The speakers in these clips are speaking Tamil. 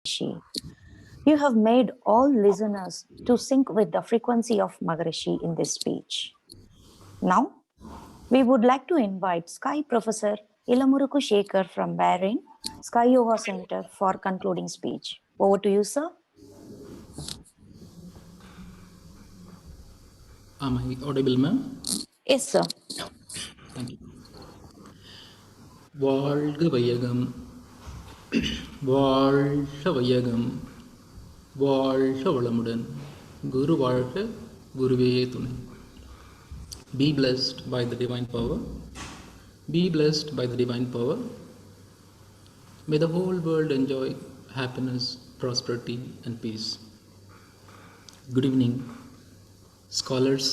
Maharishi. You have made all listeners to sync with the frequency of Maharishi in this speech. Now, we would like to invite Sky Professor Ilamuruku Shekhar from Bahrain, Sky Yoga Center for concluding speech. Over to you, sir. Am I audible, ma'am? Yes, sir. Thank you. வாழ்க வையகம் வாழ்க வையகம் வாழ்க வளமுடன் குரு வாழ்க குருவே துணை. Be blessed by the divine power. Be blessed by the divine power. May the whole world enjoy happiness, prosperity, and peace. Good evening, scholars,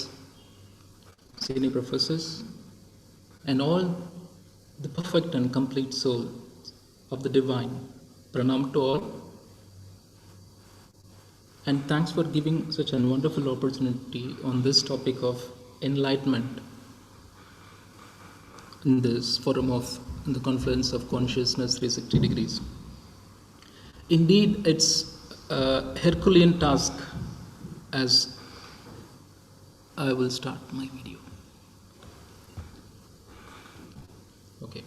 senior professors, and all the perfect and complete soul of the divine. Pranam to all. And thanks for giving such a wonderful opportunity on this topic of enlightenment in this forum of in the confluence of consciousness 360 degrees. Indeed, it's a Herculean task, as I will start my video. Okay.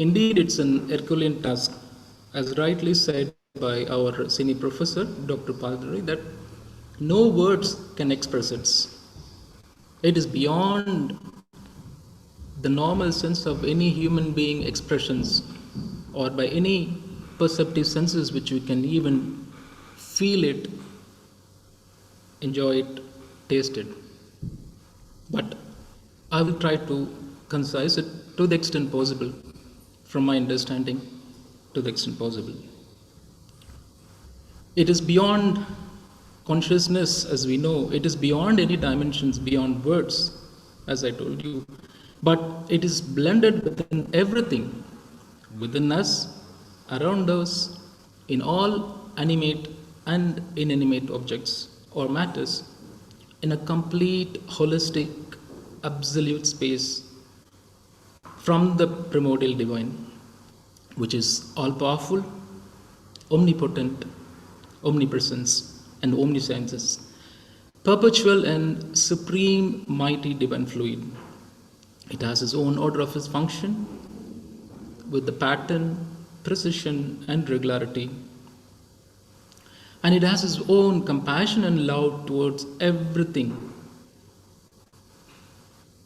Indeed, it's an Herculean task, as rightly said by our senior professor, Dr. Padre, that no words can express it. It is beyond the normal sense of any human being expressions, or by any perceptive senses which we can even feel it, enjoy it, taste it. But I will try to concise it to the extent possible, from my understanding, to the extent possible. It is beyond consciousness, as we know. It is beyond any dimensions, beyond words, as I told you. But it is blended within everything, within us, around us, in all animate and inanimate objects or matters, in a complete, holistic, absolute space from the primordial divine, which is all-powerful, omnipotent, omnipresence, and omnisciences, perpetual and supreme mighty divine fluid. It has its own order of its function, with the pattern, precision, and regularity. And it has its own compassion and love towards everything.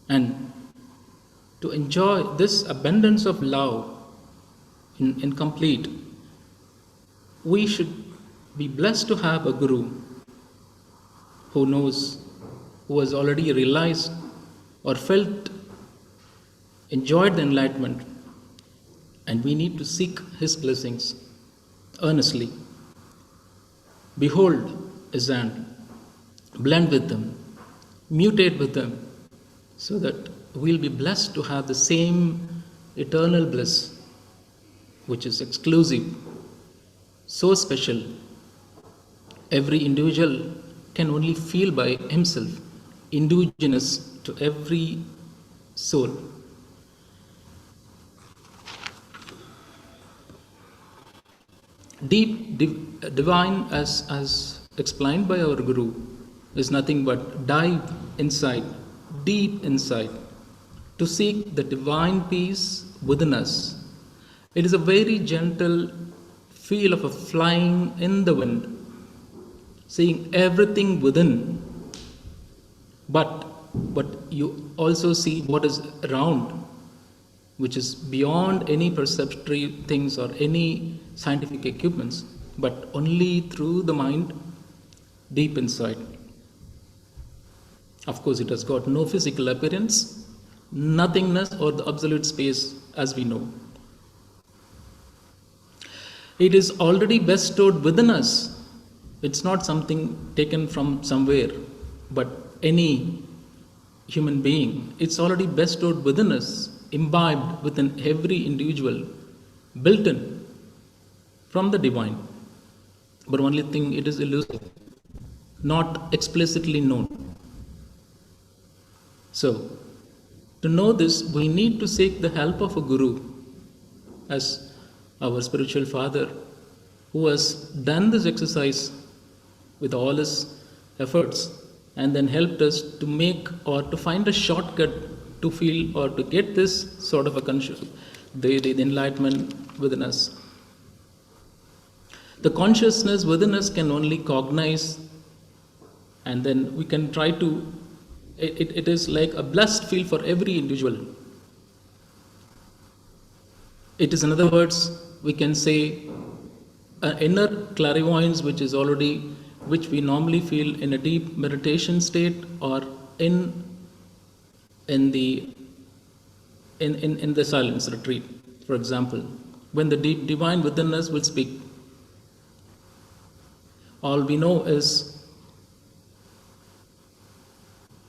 And to enjoy this abundance of love in complete, we should be blessed to have a guru who knows, who has already realized or felt, enjoyed the enlightenment, and we need to seek his blessings earnestly. Behold his hand, blend with them, mutate with them, so that we'll be blessed to have the same eternal bliss, which is exclusive, so special. Every individual can only feel by himself, indigenous to every soul. Divine, as explained by our Guru, is nothing but dive inside, deep inside, to seek the divine peace within us. It is a very gentle feel of a flying in the wind, seeing everything within, but you also see what is around, which is beyond any perceptory things or any scientific equipments, but only through the mind deep inside. Of course, it has got no physical appearance, nothingness, or the absolute space, as we know. It is already bestowed within us. It's not something taken from somewhere, but any human being. It's already bestowed within us, imbibed within every individual, built in from the divine. But only thing, it is elusive, not explicitly known. So, to know this, we need to seek the help of a guru, as our spiritual father who has done this exercise with all his efforts and then helped us to make or to find a shortcut to feel or to get this sort of a the enlightenment within us. The consciousness within us can only cognize, and then we can try to, it is like a blessed field for every individual. It is, in other words, we can say, an inner clairvoyance which we normally feel in a deep meditation state or in the silence retreat, for example, when the deep divine within us will speak. All we know is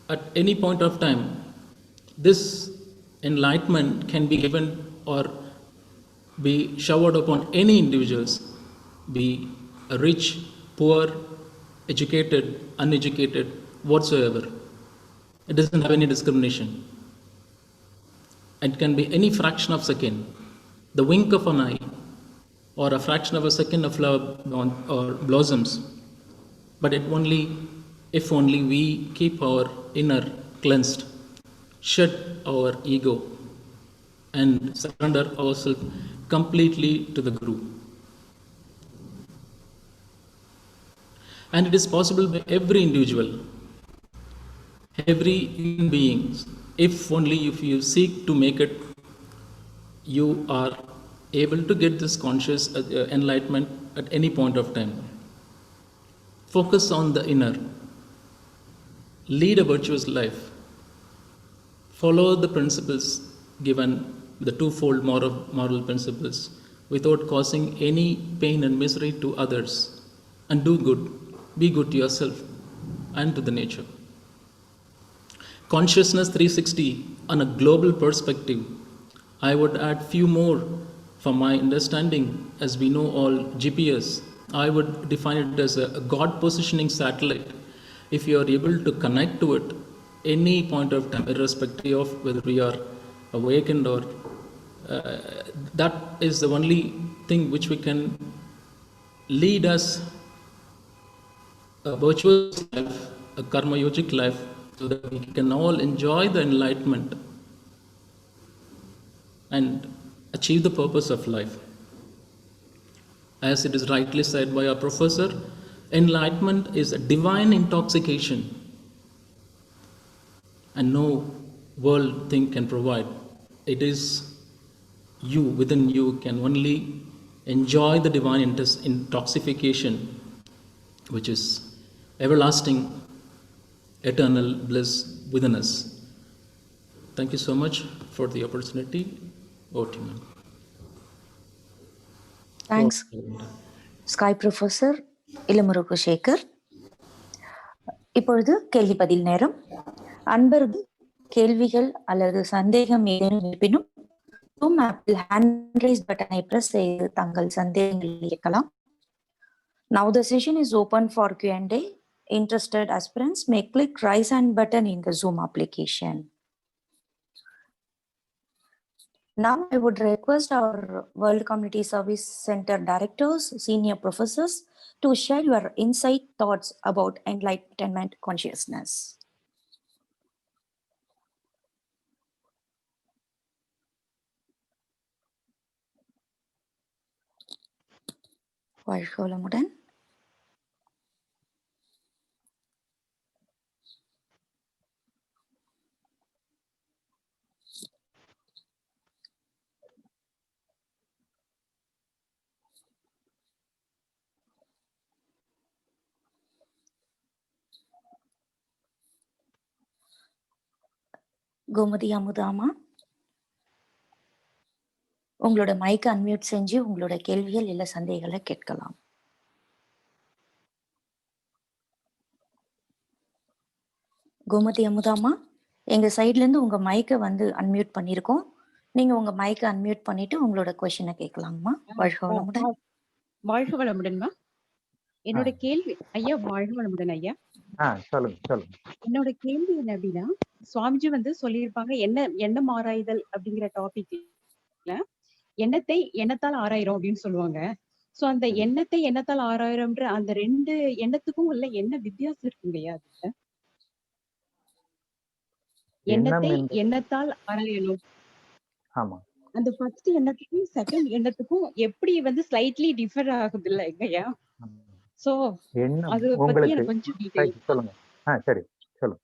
at any point of time, this enlightenment can be given or be showered upon any individuals, be rich, poor, educated, uneducated, whatsoever. It doesn't have any discrimination. It can be any fraction of a second, the wink of an eye, or a fraction of a second of flower or blossoms. But if only we keep our inner cleansed, shed our ego, and surrender ourselves completely to the Guru. And it is possible by every individual, every human being, if you seek to make it, you are able to get this conscious enlightenment at any point of time. Focus on the inner. Lead a virtuous life. Follow the principles given, the twofold moral principles, without causing any pain and misery to others. And do good. Be good to yourself and to the nature. Consciousness 360 on a global perspective. I would add few more from my understanding. As we know all GPS, I would define it as a God positioning satellite. If you are able to connect to it any point of time, irrespective of whether we are awakened or that is the only thing which we can lead us a virtuous life, a karma yogic life, so that we can all enjoy the enlightenment and achieve the purpose of life. As it is rightly said by our professor, enlightenment is a divine intoxication, and no world thing can provide. It is you, within you, can only enjoy the divine intoxication, which is everlasting, eternal bliss within us. Thank you so much for the opportunity. Over to you, ma'am. Thanks, Sky Professor Ilamurugu Sekar. இப்பொழுது கேள்வி பதில் நேரம். அன்பர்கள் கேள்விகள் அல்லது சந்தேகம் ஏதேனும் இருப்பினும் Zoom ஆப்பில் ஹேண்ட் ரைஸ் பட்டனை பிரஸ் செய்து தங்கள் சந்தேகங்களை கேட்கலாம். Now the session is open for Q&A. Interested aspirants may click raise hand button in the Zoom application. Now I would request our World Community Service Center directors, senior professors to share your insight thoughts about enlightenment consciousness. வாழ்க வளமுடன். கோமதி அமுதாமா, உங்களோட மைக் அன்மியூட் செஞ்சு உங்களோட கேள்விகள் இல்ல சந்தேகங்களை கேட்கலாம். கோமதி அமுதாமா, எங்க சைட்ல இருந்து உங்க மைக்கை வந்து அன்மியூட் பண்ணிருக்கோம். நீங்க உங்க மைக்கை அன்மியூட் பண்ணிட்டு உங்களோட கொஸ்டினை கேட்கலாங்கம்மா. வாழ்க வளமுடன். வாழ்க வளமுடன்மா. என்னோட கேள்வி ஐயா, வாழ்க வளமுடன் ஐயா. சொல்லுங்க. என்னோட கேள்வி என்ன அப்படின்னா, சுவாமிஜி வந்து சொல்லியிருப்பாங்க, எண்ணம் ஆராய்தல் அப்படிங்கிற டாபிக்ல எண்ணத்தை எண்ணத்தால் ஆராயிரும் அப்படின்னு சொல்லுவாங்க. சோ அந்த எண்ணத்தை எண்ணத்தால் ஆறாயிரம்ன்ற அந்த 2 எண்ணத்துக்கும் உள்ள என்ன வித்தியாசம் இருக்குங்கய்யா அதுல? எண்ணம் எண்ணத்தை என்பது எண்ணத்தால் ஆராயணும். ஆமா. அந்த ஃபர்ஸ்ட் எண்ணத்துக்கும் செகண்ட் எண்ணத்துக்கும் எப்படி வந்து ஸ்லைட்லி டிஃபர் ஆகுது இல்லைங்கய்யா? சோ எண்ணம் அது பத்தி உங்களுக்கு எனக்கு கொஞ்சம் right, டீடைல். சொல்லுங்க. சரி சொல்லுங்க.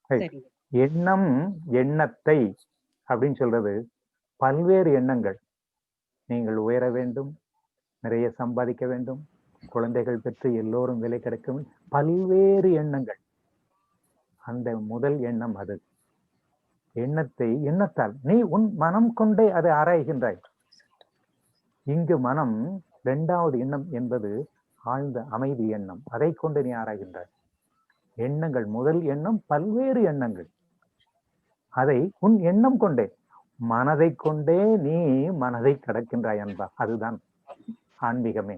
Right. சரிங்க. எண்ணம், எண்ணத்தை அப்படின்னு சொல்றது பல்வேறு எண்ணங்கள். நீங்கள் உயர வேண்டும், நிறைய சம்பாதிக்க வேண்டும், குழந்தைகள் பெற்று எல்லோரும் விலை கிடைக்கும், பல்வேறு எண்ணங்கள். அந்த முதல் எண்ணம் அது. எண்ணத்தை எண்ணத்தால் நீ உன் மனம் கொண்டே அதை ஆராய்கின்றாய். இங்கு மனம் இரண்டாவது எண்ணம் என்பது ஆழ்ந்த அமைதி எண்ணம். அதை கொண்டு நீ ஆராய்கின்றாய். எண்ணங்கள், முதல் எண்ணம் பல்வேறு எண்ணங்கள். அதை உன் எண்ணம் கொண்டே, மனதை கொண்டே நீ மனதை கடக்கின்றாய் அன்பா. அதுதான் ஆன்மீகமே.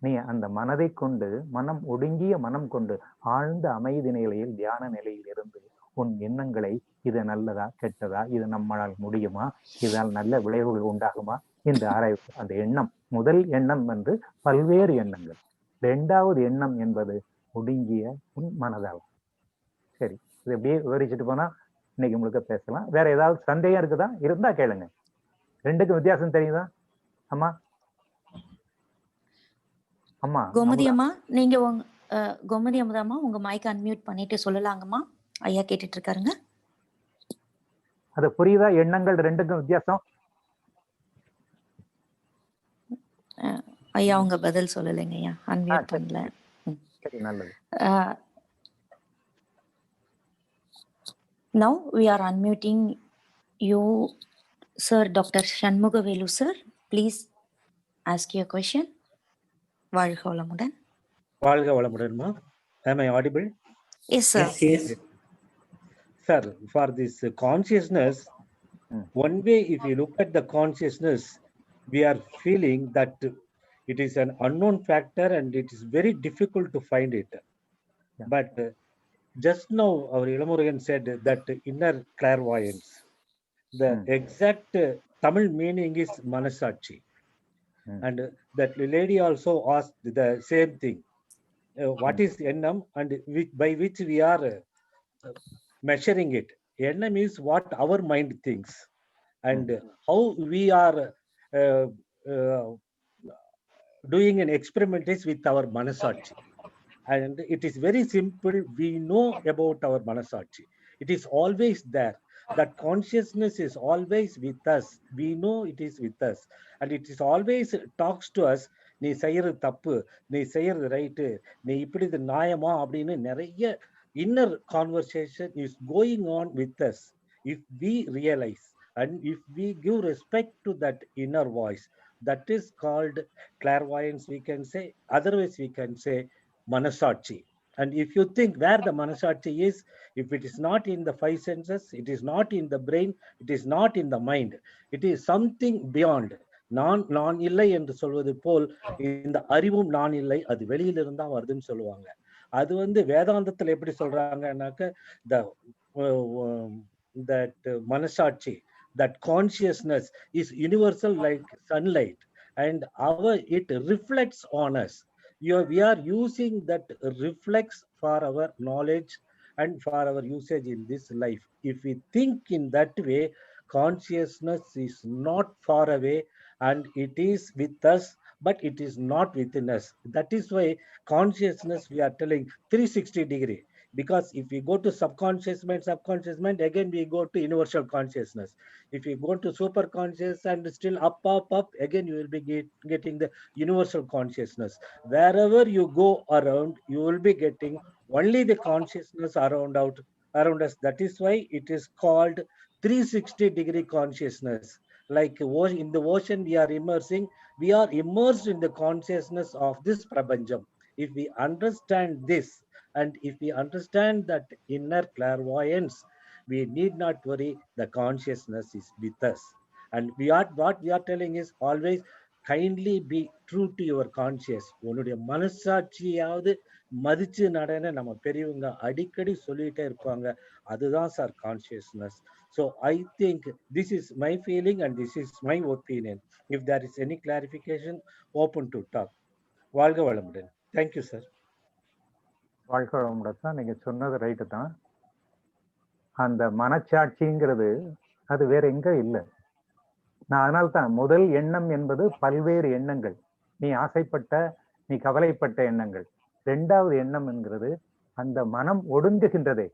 நீ அந்த மனதை கொண்டு, மனம் ஒடுங்கிய மனம் கொண்டு ஆழ்ந்த அமைதி நிலையில், தியான நிலையில் இருந்து உன் எண்ணங்களை, இது நல்லதா கெட்டதா, இது நம்மளால் முடியுமா, இதால் நல்ல விளைவுகள் உண்டாகுமா என்று ஆராய்வு. அந்த எண்ணம், முதல் எண்ணம் என்று பல்வேறு எண்ணங்கள். இரண்டாவது எண்ணம் என்பது ஒடுங்கிய உன் மனதால். சரி, இது எப்படியே விவரிச்சுட்டு போனா இன்னைக்கு முழுக்க பேசலாம். வேற ஏதாவது சந்தேகம் இருக்குதா? இருந்தா கேளுங்க. ரெண்டுக்கும் வித்தியாசம் தெரியுதா? அம்மா அம்மா கோமதி அம்மா, நீங்க கோமதி அமுதாம்மா உங்க மைக் அன்மியூட் பண்ணிட்டு சொல்லலாங்கம்மா. ஐயா கேட்டுட்டு இருக்காருங்க. அது புரியுதா? எண்ணங்கள் ரெண்டுக்கும் வித்தியாசம். ஐயா உங்க பதில் சொல்லலைங்க ஐயா, அன்மியூட் சரி, பண்ணல. சரி, நல்லது. Now we are unmuting you, Sir Dr. Shanmugavelu, sir. Please ask your question. வாழ்க வளமுடன். வாழ்க வளமுடன்மா. Am I audible? Yes, sir. Yes. Sir, for this consciousness, one way if you look at the consciousness, we are feeling that it is an unknown factor and it is very difficult to find it. Yeah. But just now our Ilamurugan said that inner clairvoyance. The exact Tamil meaning is Manasachi. And that lady also asked the same thing. What is Ennam and by which we are measuring it? Ennam is what our mind thinks and how we are doing an experiment is with our Manasachi. And it is very simple. We know about our Manasachi. It is always there. That consciousness is always with us. We know it is with us. And it is always talks to us. நீ செய்யறது தப்பு, நீ செய்யறது ரைட்டு, நீ இப்படி இது நியாயமா அப்படின்னு நிறைய inner conversation is going on with us. If we realize and if we give respect to that inner voice, that is called clairvoyance, we can say. Otherwise we can say Manasachi. And if you think where the Manasachi is, if it is not in the five senses, it is not in the brain, it is not in the mind, it is something beyond. நான் இல்லை என்று சொல்வது போல் இந்த அறிவும் நான் இல்லை, அது வெளியில இருந்தா வருதுன்னு சொல்லுவாங்க. அது வந்து வேதாந்தத்துல எப்படி சொல்றாங்கன்னாக்க that Manasachi, that consciousness is universal like sunlight and it reflects on us. We are using that reflex for our knowledge and for our usage in this life. If we think in that way, consciousness is not far away and it is with us, but it is not within us. That is why consciousness, we are telling 360 degree. Because if we go to subconscious mind, again we go to universal consciousness. If you go to super conscious and still up, again you will be getting the universal consciousness. Wherever you go around, you will be getting only the consciousness around us. That is why it is called 360 degree consciousness. Like in the ocean we are immersed in the consciousness of this Prapanjam. If we understand this, and if we understand that inner clairvoyance, we need not worry, the consciousness is with us. And what we are telling is always kindly be true to your conscious. உன்னுடைய மனசாட்சியாவது மதிச்சு நடன நம்ம பெரியவங்க அடிக்கடி சொல்லிட்டே இருப்பாங்க. அதுதான் sir consciousness. So I think this is my feeling and this is my opinion. If there is any clarification, open to talk. வாழ்க வளமுடன். Thank you sir. வாழ்க்கை வளமுடன் தான். நீங்க சொன்னது ரைட்டு தான். அந்த மனச்சாட்சிங்கிறது அது வேற எங்க இல்லை. நான் அதனால்தான் முதல் எண்ணம் என்பது பல்வேறு எண்ணங்கள். நீ ஆசைப்பட்ட, நீ கவலைப்பட்ட எண்ணங்கள். இரண்டாவது எண்ணம் என்கிறது அந்த மனம் ஒடுங்குகின்றதே.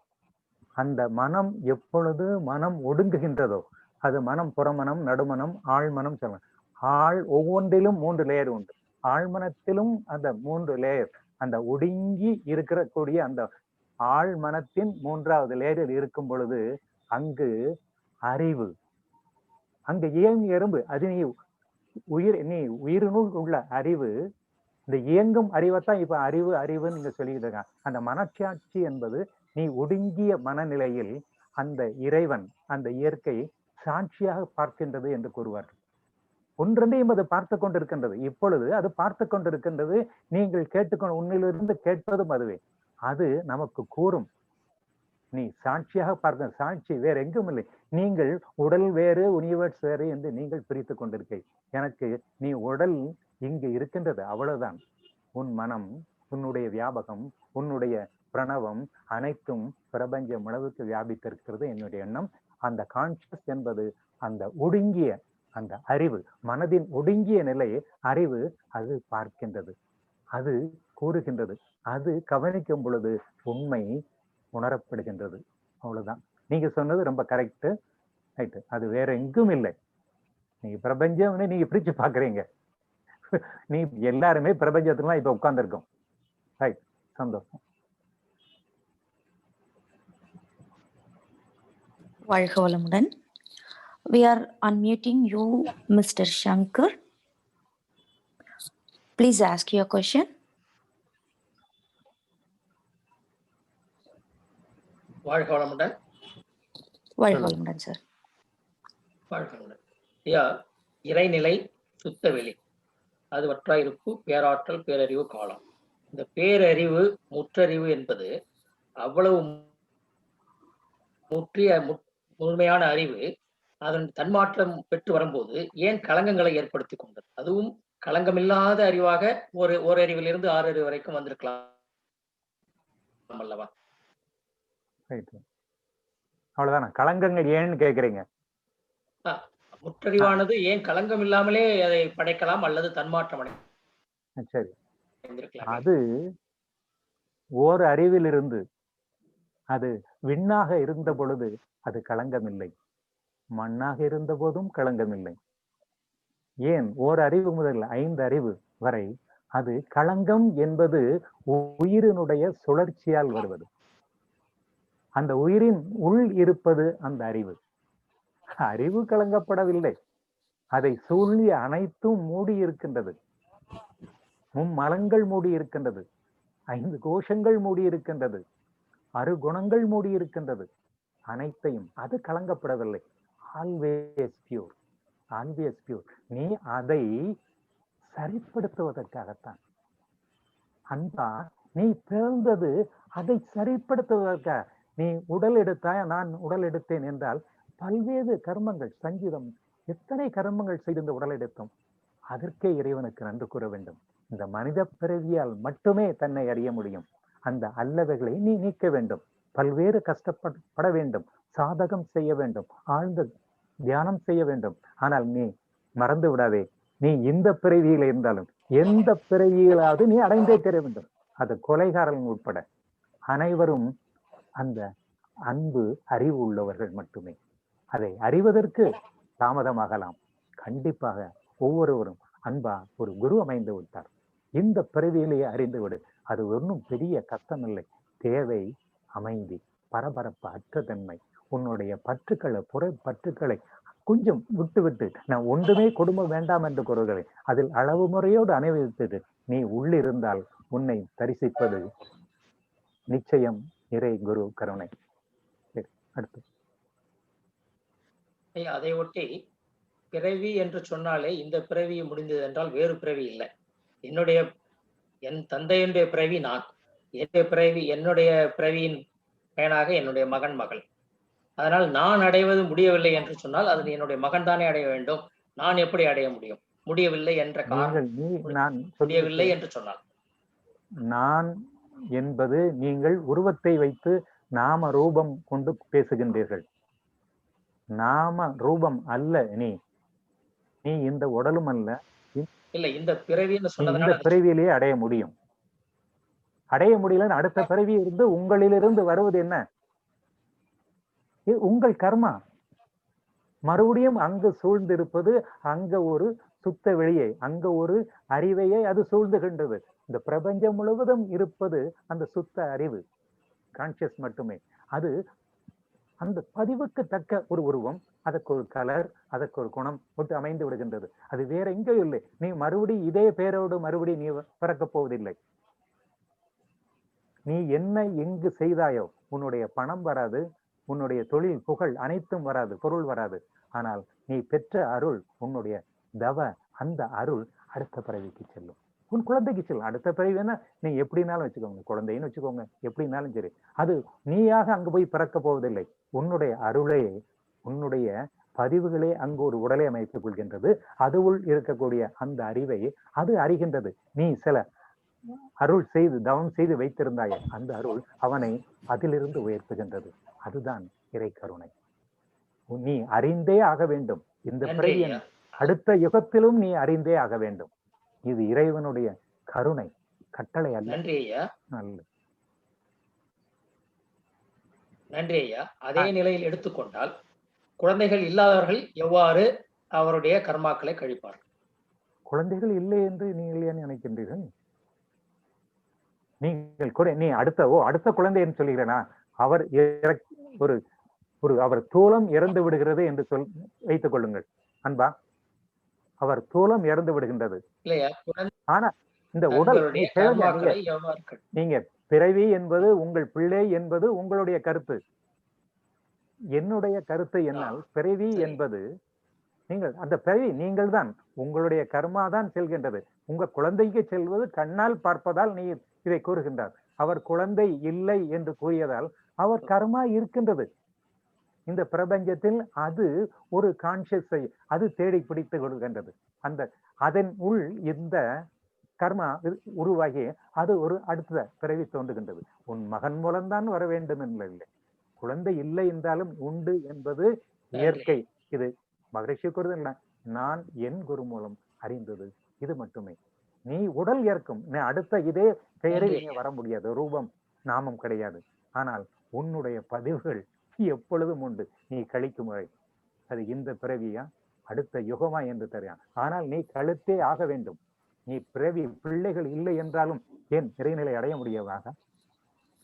அந்த மனம் எப்பொழுது மனம் ஒடுங்குகின்றதோ, அது மனம் புறமனம், நடுமனம், ஆழ்மனம் சொல்லலாம். ஒவ்வொன்றிலும் 3 லேயர் உண்டு. ஆழ்மனத்திலும் அந்த 3 லேயர், அந்த ஒடுங்கி இருக்கக்கூடிய அந்த ஆழ்மனத்தின் 3வது லேயரில் இருக்கும் பொழுது அங்கு அறிவு, அங்க இயங்கு எறும்பு, அது நீ உயிரினுள் உள்ள அறிவு, இந்த இயங்கும் அறிவைத்தான் இப்ப அறிவுன்னு நீங்க சொல்லிட்டு இருக்காங்க. அந்த மனச்சாட்சி என்பது நீ ஒடுங்கிய மனநிலையில் அந்த இறைவன், அந்த இயற்கை சாட்சியாக பார்க்கின்றது என்று கூறுவார். ஒன்றென்றையும் அது பார்த்து கொண்டிருக்கின்றது. இப்பொழுது அது பார்த்து கொண்டிருக்கின்றது. நீங்கள் கேட்டுக்கொண்டு உன்னிலிருந்து கேட்பதும் அதுவே. அது நமக்கு கூறும், நீ சாட்சியாக பார்க்க. சாட்சி வேற எங்கும் இல்லை. நீங்கள் உடல் வேறு, யூனிவர்ஸ் வேறு என்று நீங்கள் பிரித்து கொண்டிருக்கை. எனக்கு நீ உடல் இங்கு இருக்கின்றது, அவ்வளவுதான். உன் மனம், உன்னுடைய வியாபகம், உன்னுடைய பிரணவம் அனைத்தும் பிரபஞ்சம் அளவுக்கு வியாபித்திருக்கிறது என்னுடைய எண்ணம். அந்த கான்சியஸ் என்பது அந்த ஒடுங்கிய அந்த அறிவு, மனதின் ஒடுங்கிய நிலையை அறிவு அது பார்க்கின்றது, அது கூறுகின்றது. அது கவனிக்கும் பொழுது உண்மை உணரப்படுகின்றது. அவ்வளவுதான். நீங்க சொன்னது ரொம்ப கரெக்ட், ரைட்டு. அது வேற எங்கும் இல்லை. நீங்க பிரபஞ்சம் நீங்க பிரிச்சு பாக்குறீங்க. நீ எல்லாருமே பிரபஞ்சத்துல இப்ப உட்கார்ந்துருக்கோம். ரைட், சந்தோஷம். வாழ்க வளமுடன். We are unmuting you, Mr. Shankar. Please ask your question. வாழ்க வளமுடன். வாழ்க வளமுடன் சார். வாழ்க வளமுடன். ஐயா, இறைநிலை, சுத்தவெளி, அது வற்றாயிருப்பு, பேராற்றல், பேரறிவு, காலம். இந்த பேரறிவு, முற்றறிவு என்பது அவ்வளவு முழுமையான அறிவு. அதன் தன்மாற்றம் பெற்று வரும்போது ஏன் களங்கங்களை ஏற்படுத்தி கொண்டது? அதுவும் களங்கமில்லாத அறிவாக ஒரு அறிவிலிருந்து 6 அறிவு வரைக்கும் வந்திருக்கலாம் அல்லவா? அவ்வளவுதானா? களங்கங்கள் ஏன்னு கேக்குறீங்க? முற்றறிவானது ஏன் களங்கம் இல்லாமலே அதை படைக்கலாம் அல்லது தன்மாற்றம் அடை. சரி, அது ஓர் அறிவிலிருந்து அது விண்ணாக இருந்த பொழுது அது களங்கமில்லை, மண்ணாக இருந்த போதும் களங்கமில்லை. ஏன் ஓர் அறிவு முதல் 5 அறிவு வரை அது களங்கம் என்பது உயிரினுடைய சுழற்சியால் வருவது. அந்த உயிரின் உள் இருப்பது அந்த அறிவு. அறிவு கலங்கப்படவில்லை. அதை சூழ்நிலை அனைத்தும் மூடி இருக்கின்றது. மும்மலங்கள் மூடி இருக்கின்றது, 5 கோஷங்கள் மூடி இருக்கின்றது, 6 குணங்கள் மூடி இருக்கின்றது. அனைத்தையும் அது கலங்கப்படவில்லை. Always pure, always pure. நீ அதை சரிப்படுத்துவதற்காகத்தான் அன்பா நீ பிறந்தது. அதை சரிப்படுத்துவதற்காக நீ உடல் எடுத்தாய், நான் உடல் எடுத்தேன் என்றால் பல்வேறு கர்மங்கள், சங்கீதம் எத்தனை கர்மங்கள் செய்து இந்த உடல் எடுத்தோம். அதற்கே இறைவனுக்கு நன்றி கூற வேண்டும். இந்த மனித பிறவியால் மட்டுமே தன்னை அறிய முடியும். அந்த அல்லவைகளை நீ நீக்க வேண்டும். பல்வேறு கஷ்டப்பட வேண்டும், சாதகம் செய்ய வேண்டும், ஆழ்ந்த தியானம் செய்ய வேண்டும். ஆனால் நீ மறந்து விடாதே, நீ இந்த பிறவியில இருந்தாலும் எந்த பிறவியிலாவது நீ அடைந்தே தெரிய வேண்டும். அது கொலைகாரன் உட்பட அனைவரும் அந்த அன்பு அறிவு உள்ளவர்கள் மட்டுமே. அதை அறிவதற்கு தாமதமாகலாம். கண்டிப்பாக ஒவ்வொருவரும் அன்பா ஒரு குரு அமைந்து விட்டார், இந்த பிறவியிலேயே அறிந்து விடு. அது ஒன்றும் பெரிய கஷ்டம் இல்லை. தேவை அமைதி, பரபரப்பு அற்ற தன்மை. உன்னுடைய பற்றுக்களை, புற பற்றுக்களை கொஞ்சம் விட்டு நான் ஒன்றுமே குடும்பம் வேண்டாம் என்று கூறுகிறேன். அதில் அளவு முறையோடு அனுபவித்தது நீ உள்ளிருந்தால் உன்னை தரிசிப்பது நிச்சயம் இறை குரு கருணை. அடுத்து அதை ஒட்டி பிறவி என்று சொன்னாலே இந்த பிறவி முடிந்தது என்றால் வேறு பிறவி இல்லை. என் தந்தையினுடைய பிறவி நான், என்னுடைய பிறவியின் பயனாக என்னுடைய மகன் மகள். அதனால் நான் அடைவது முடியவில்லை என்று சொன்னால் அது என்னுடைய மகன் தானே அடைய வேண்டும். நான் எப்படி அடைய முடியும்? முடியவில்லை என்ற காரணம் முடியவில்லை என்று சொன்னால் நான் என்பது நீங்கள் உருவத்தை வைத்து நாம ரூபம் கொண்டு பேசுகின்றீர்கள். நாம ரூபம் அல்ல நீ இந்த உடலும் அல்ல. இல்ல, இந்த பிறவின்னு இந்த சொன்னதுனால பிறவியிலேயே அடைய முடியும். அடைய முடியலன்னு அடுத்த பிறவி இருந்து உங்களிலிருந்து வருவது என்ன? உங்கள் கர்மா. மறுபடியும் அங்கு சூழ்ந்திருப்பது அங்க ஒரு சுத்த வெளியை, அங்க ஒரு அறிவையை அது சூழ்ந்துகின்றது. இந்த பிரபஞ்சம் முழுவதும் இருப்பது அந்த சுத்த அறிவு, கான்சியஸ் மட்டுமே. அது அந்த பதிவுக்கு தக்க ஒரு உருவம், அதற்கு ஒரு கலர், அதற்கு ஒரு குணம் போட்டு அமைந்து விடுகின்றது. அது வேற எங்கேயும் இல்லை. நீ மறுபடி இதே பேரோடு மறுபடி நீ பிறக்கப் போவதில்லை. நீ என்ன எங்கு செய்தாயோ உன்னுடைய பணம் வராது, உன்னுடைய தொழில் புகழ் அனைத்தும் வராது, பொருள் வராது. ஆனால் நீ பெற்ற அருள், உன்னுடைய தவ அந்த அருள் அடுத்த பிறவிக்கு செல்லும், உன் குழந்தைக்கு செல்லும். அடுத்த பிறவி வேணா நீ எப்படினாலும் வச்சுக்கோங்க, குழந்தைன்னு வச்சுக்கோங்க, எப்படினாலும் சரி. அது நீயாக அங்கு போய் பிறக்க போவதில்லை. உன்னுடைய அருளே, உன்னுடைய பதிவுகளே அங்கு ஒரு உடலை அமைத்துக் கொள்கின்றது. அதுவுள் இருக்கக்கூடிய அந்த அறிவை அது அறிகின்றது. நீ சில அருள் செய்து தவம் செய்து வைத்திருந்தாய அந்த அருள் அவனை அதிலிருந்து உயர்த்துகின்றது. அதுதான் இறை கருணை. நீ அறிந்தே ஆக வேண்டும். இந்த பிறவியின் அடுத்த யுகத்திலும் நீ அறிந்தே ஆக வேண்டும். இது இறைவனுடைய கருணை, கட்டளை அல்ல. நன்றி ஐயா. நல்லது. நன்றி ஐயா. அதே நிலையில் எடுத்துக்கொண்டால் குழந்தைகள் இல்லாதவர்கள் எவ்வாறு அவருடைய கர்மாக்களை கழிப்பார்கள்? குழந்தைகள் இல்லை என்று நீங்கள் ஏன் நினைக்கின்றீர்கள்? நீங்கள் கூட நீ அடுத்த குழந்தை என்று சொல்கிறேனா? அவர் அவர் தூலம் இறந்து விடுகிறது என்று வைத்துக் கொள்ளுங்கள் அன்பா. அவர் தூலம் இறந்து விடுகின்றது. ஆனா இந்த உடல் நீங்க பிறவி என்பது உங்கள் பிள்ளை என்பது உங்களுடைய கருத்து. என்னுடைய கருத்து என்னால் பிறவி என்பது நீங்கள் அந்த பிறவி நீங்கள் தான், உங்களுடைய கர்மா தான் செல்கின்றது. உங்க குழந்தைக்கு செல்வது கண்ணால் பார்ப்பதால் நீ இதை கூறுகின்றார். அவர் குழந்தை இல்லை என்று கூறியதால் அவர் கர்மா இருக்கின்றது இந்த பிரபஞ்சத்தில். அது ஒரு கான்சியஸை அது தேடி பிடித்து கொடுக்கின்றது. அதன் உள் இந்த கர்மா உருவாகி அது ஒரு அடுத்த பிறவி தோன்றுகின்றது. உன் மகன் மூலம்தான் வர வேண்டும் இல்லை. குழந்தை இல்லை என்றாலும் உண்டு என்பது இயற்கை. இது மகரிஷி கூறுது இல்லை, நான் என் குரு மூலம் அறிந்தது இது மட்டுமே. நீ உடல் ஏற்கும், நீ அடுத்த இதே பெயரில் நீ வர முடியாது, ரூபம் நாமம் கிடையாது. ஆனால் உன்னுடைய பதிவுகள் எப்பொழுதும் உண்டு. நீ கழிக்கும் முறை அது இந்த பிறவியா அடுத்த யுகமா என்று தெரியும். ஆனால் நீ கழுத்தே ஆக வேண்டும். நீ பிறவி பிள்ளைகள் இல்லை என்றாலும் ஏன் இறைநிலை அடைய முடியாதாக?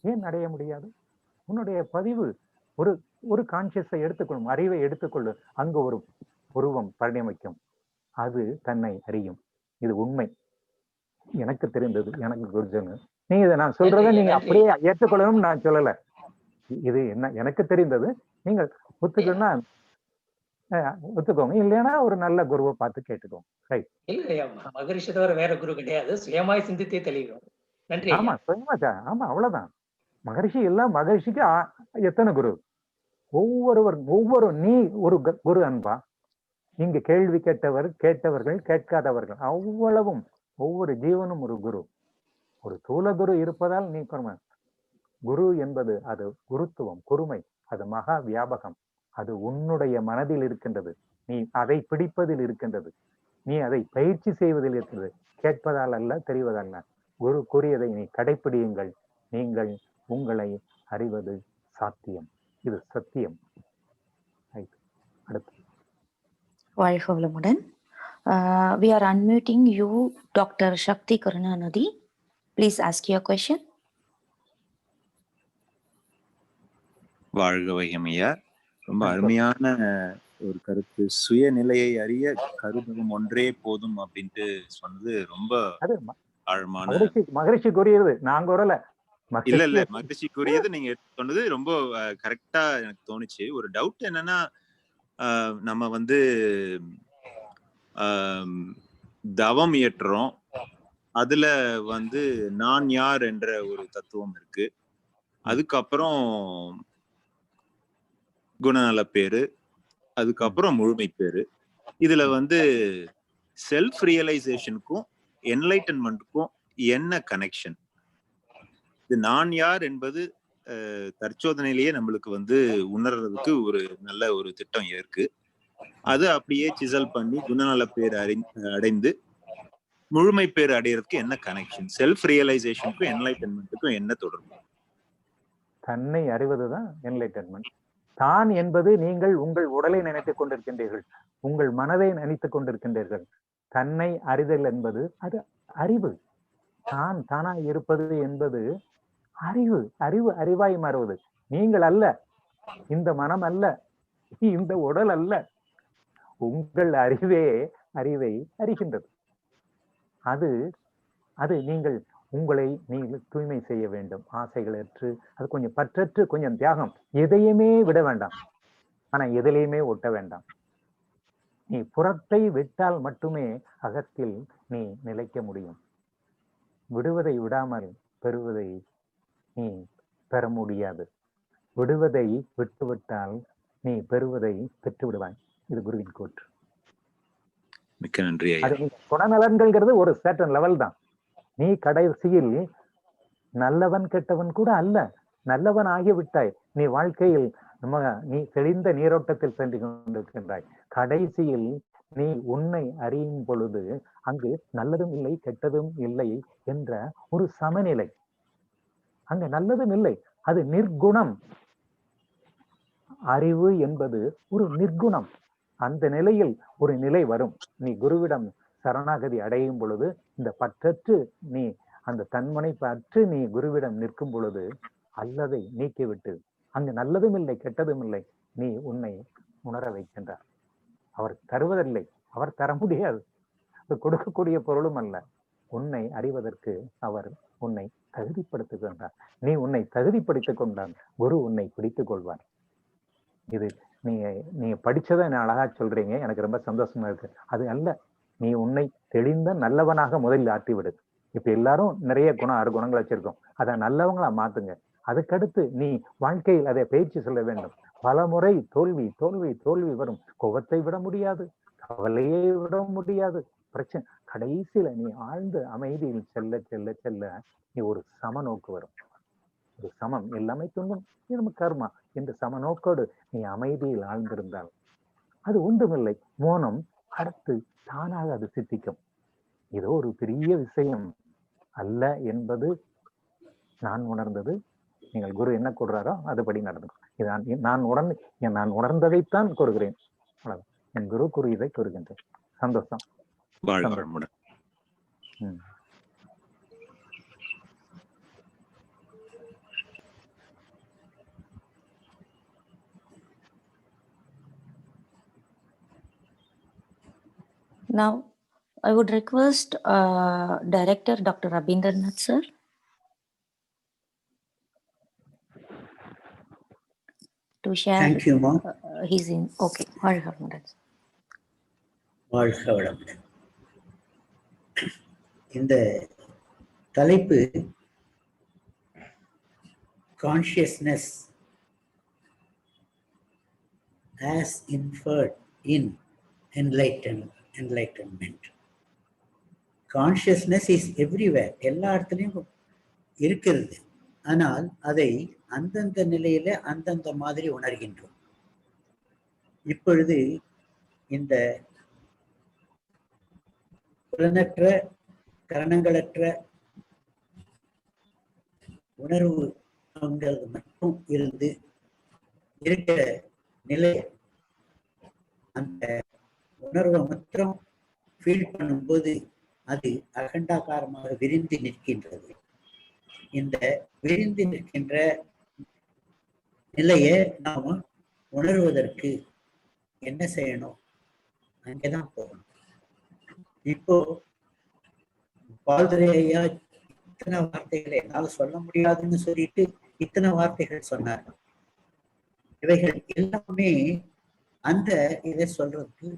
ஏன் அடைய முடியாது? உன்னுடைய பதிவு ஒரு கான்சியஸை எடுத்துக்கொள்ளும், அறிவை எடுத்துக்கொள்ளும். அங்கு ஒரு உருவம் பரிணமிக்கும், அது தன்னை அறியும். இது உண்மை. எனக்கு தெரிந்தது, எனக்கு குருஜன். நீங்க இதை நான் சொல்றதை நீங்க அப்படியே ஏற்றுக்கொள்ளணும் நான் சொல்லல. இது என்ன எனக்கு தெரிந்தது. நீங்கள் ஒத்துக்கணும்னா ஒத்துக்கோங்க, இல்லைன்னா ஒரு நல்ல குருவை பார்த்து கேட்டுக்கோங்க. ரைட். இல்லையா, மகரிஷி தவிர வேற குரு கிடையாது. சுயமாய் சிந்தித்தே தெளிவோம். நன்றி. ஆமா, சுயமாச்சா. ஆமா, அவ்வளவுதான். மகரிஷி எல்லாம். மகரிஷிக்கு எத்தனை குரு? ஒவ்வொரு நீ ஒரு குரு அன்பா. இங்கு கேள்வி கேட்டவர்கள் கேட்காதவர்கள் அவ்வளவும் ஒவ்வொரு ஜீவனும் ஒரு குரு. ஒரு தூல குரு இருப்பதால் நீ குரு என்பது அது குருத்துவம், குருமை, அது மகா வியாபகம். அது உன்னுடைய மனதில் இருக்கின்றது. நீ அதை பிடிப்பதில் இருக்கின்றது. நீ அதை பயிற்சி செய்வதில் இருக்கின்றது. கேட்பதால் அல்ல, தெரிவதல்ல. குரு கூறியதை நீ கடைப்பிடியுங்கள். நீங்கள் உங்களை அறிவது சாத்தியம். இது சத்தியம். அடுத்து வாழ்க வளமுடன். We are unmuting you, Dr. Shakti Karunanidhi. Please ask your question. வாழ்க வையமையா. ரொம்ப அருமையான ஒரு கருத்து. சுயநிலையை அறிய கருதவும் ஒன்றே போதும் அப்படின்ட்டு சொன்னது ரொம்ப ஆழமான. மகரிஷி கூறியது நான் கூறல. இல்ல மகரிஷி கூறியது நீங்க சொன்னது ரொம்ப கரெக்டா எனக்கு தோணுச்சு. ஒரு டவுட் என்னன்னா, நம்ம தவம் இயற்றுறோம். அதுல வந்து நான் யார் என்ற ஒரு தத்துவம் இருக்கு. அதுக்கப்புறம் குணநல பேரு, அதுக்கப்புறம் முழுமை பேரு. இதுல வந்து செல்ஃப் ரியலைசேஷனுக்கும் என்லைட்டன்மெண்ட்டுக்கும் என்ன கனெக்ஷன்? இது நான் யார் என்பது தற்சோதனையிலேயே நம்மளுக்கு வந்து உணர்றதுக்கு ஒரு நல்ல ஒரு திட்டம் இருக்கு. அது அப்படியே சிசல் பண்ணி குணநல பேர் அடைந்து முழுமை பேர் அடையிறதுக்கு என்ன கனெக்ஷன்? செல்ஃப் ரியலைசேஷனுக்கும் என்லைட்டன்மெண்ட்டுக்கும் என்ன தொடர்பு? தன்னை அறிவதுதான் என்லைட்டன்மெண்ட். தான் என்பது நீங்கள் உங்கள் உடலை நினைத்துக் கொண்டிருக்கின்றீர்கள், உங்கள் மனதை நினைத்துக் கொண்டிருக்கின்றீர்கள். தன்னை அறிதல் என்பது அது அறிவு. தான் தானாய் இருப்பது என்பது அறிவு. அறிவு அறிவாய் மாறுவது. நீங்கள் அல்ல, இந்த மனம் அல்ல, இந்த உடல் அல்ல, உங்கள் அறிவே அறிவை அறிகின்றது. அது அது நீங்கள் உங்களை நீங்கள் தூய்மை செய்ய வேண்டும். ஆசைகளற்று, அது கொஞ்சம் பற்றற்று, கொஞ்சம் தியாகம். எதையுமே விட வேண்டாம், ஆனா எதிலையுமே ஒட்ட வேண்டாம். நீ புறத்தை விட்டால் மட்டுமே அகத்தில் நீ நிலைக்க முடியும். விடுவதை விடாமல் பெறுவதை நீ பெற முடியாது. விடுவதை விட்டுவிட்டால் நீ பெறுவதை பெற்று விடுவாய். இது குருவின் கூற்று. மிக்க நன்றி. குணநலன்கள்ங்கிறது ஒரு சர்டன் லெவல் தான். நீ கடைசியில் நல்லவன் கெட்டவன் கூட அல்ல, நல்லவன் ஆகிவிட்டாய். நீ வாழ்க்கையில் நீ தெளிந்த நீரோட்டத்தில் சென்று கொண்டிருக்கின்றாய். கடைசியில் நீ உன்னை அறியும் பொழுது அங்கு நல்லதும் இல்லை கெட்டதும் இல்லை என்ற ஒரு சமநிலை. அங்க நல்லதும் இல்லை, அது நிர்குணம். அறிவு என்பது ஒரு நிர்குணம். அந்த நிலையில் ஒரு நிலை வரும். நீ குருவிடம் சரணாகதி அடையும் பொழுது, இந்த பற்றற்று நீ அந்த தன்மனை பற்று நீ குருவிடம் நிற்கும் பொழுது அல்லதை நீக்கிவிட்டு அங்கு நல்லதும் இல்லை கெட்டதும் இல்லை நீ உன்னை உணர வைக்கின்றார். அவர் தருவதில்லை, அவர் தர முடியாது, அது கொடுக்கக்கூடிய பொருளும் அல்ல. உன்னை அறிவதற்கு அவர் உன்னை தகுதிப்படுத்துகின்றார். நீ உன்னை தகுதிப்படுத்திக் கொண்டான், குரு உன்னை பிடித்துக் கொள்வார். இது நீங்க படிச்சதை நான் அழகா சொல்றீங்க, எனக்கு ரொம்ப சந்தோஷமா இருக்கு. அது அல்ல, நீ உன்னை தெளிந்த நல்லவனாக முதலில் ஆட்டிவிடு. இப்ப எல்லாரும் நிறைய ஆறு குணங்கள் வச்சிருக்கோம், அதை நல்லவங்களா மாத்துங்க. அதுக்கடுத்து நீ வாழ்க்கையில் அதை பயிற்சி சொல்ல வேண்டும். பல முறை தோல்வி தோல்வி தோல்வி வரும். கோபத்தை விட முடியாது, கவலையை விட முடியாது, பிரச்சனை. கடைசியில நீ ஆழ்ந்த அமைதியில் செல்ல செல்ல செல்ல நீ ஒரு சமநோக்கு வரும். ஒரு சமம், எல்லாமே துன்பம், நம்ம கர்மா என்று சமநோக்கோடு நீ அமைதியில் ஆழ்ந்திருந்தால் அது ஒன்றுமில்லை, மோனம். அடுத்து தானாக அது சித்திக்கும். இதோ ஒரு பெரிய விஷயம் அல்ல என்பது நான் உணர்ந்தது. நீங்கள் குரு என்ன கூறுறாரோ அதுபடி நடந்துக்கும். இது நான் உணர்ந்ததைத்தான் கூறுகிறேன். என் குரு கூறு இதை கூறுகின்றேன். சந்தோஷம். Now, I would request Director Dr. Rabindranath sir to share. Thank you, Mom. He's in. Okay. வாழ்க வளமுடன். இந்த தலைப்பு consciousness as inferred in enlightenment. Consciousness is everywhere. எல்லா இடத்துலையும் இருக்கிறது. ஆனால் அதை அந்தந்த நிலையில அந்தந்த மாதிரி உணர்கின்றோம். இப்பொழுது இந்த புலனற்ற கரணங்களற்ற உணர்வு மட்டும் இருந்து இருக்கிற நிலை, அந்த உணர்வை மாத்திரம் ஃபீல் பண்ணும்போது அது அகண்டாகாரமாக விரிந்து நிற்கின்றது. இந்த விரிந்து நிற்கின்ற நிலையை நாம உணர்வதற்கு என்ன செய்யணும்? அங்கேதான் போகணும். இப்போ பால்துரையா இத்தனை வார்த்தைகளை என்னால சொல்ல முடியாதுன்னு சொல்லிட்டு இத்தனை வார்த்தைகள் சொன்னார்கள். இவைகள் எல்லாமே அந்த இதை சொல்றதுக்கு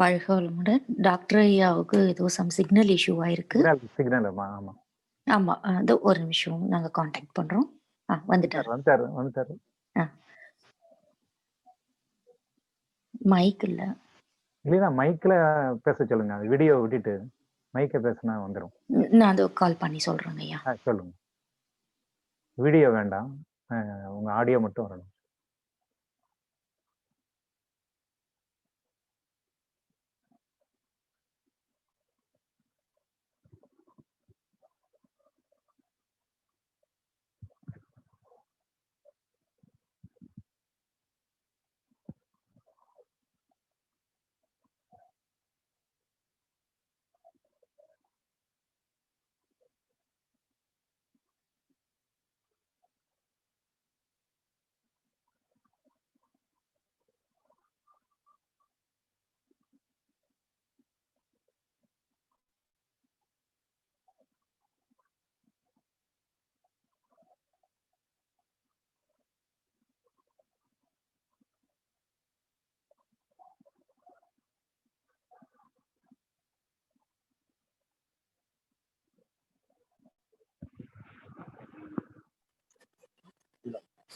வாழ்க வளமுடன். டாக்டர் ஐயாவுக்கு ஏதோ சம் சிக்னல் இஷ்யூ ஆயிருக்கு. சிக்னல் ஆமா. ஆமா, அது ஒரு நிமிஷம் நாங்க காண்டாக்ட் பண்றோம். வந்துட்டாரு. மைக் இல்ல. இல்லையா, மைக்ல பேச சொல்லுங்க. வீடியோ விட்டுட்டு மைக்க பேசினா வந்துடும். நான் அதை கால் பண்ணி சொல்றேங்க ஐயா. சொல்லுங்க. வீடியோ வேண்டாம், உங்க ஆடியோ மட்டும் வரணும்.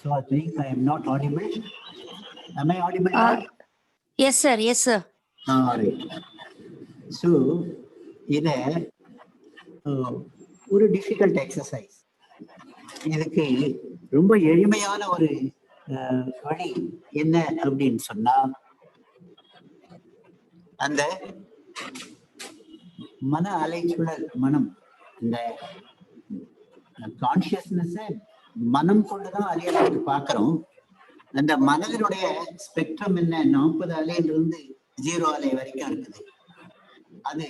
So I think I am not audible. Am I audible? Yes, sir. Yes, sir. All right. So, இத ஒரு டிஃபிகல்ட் எக்ஸசைஸ். இதுக்கு ரொம்ப எளிமையான ஒரு வழி என்ன அப்படின்னு சொன்னா, அந்த மன அலைச்சுழல் மனம், இந்த கான்சியஸ்னஸ் மனம் கொண்டுதான் அறியறதுக்கு பாக்குறோம். அந்த மனதினுடைய ஸ்பெக்ட்ரம் என்ன, 40 அலையிலிருந்து 0 அலை வரைக்கும் இருக்குது. அது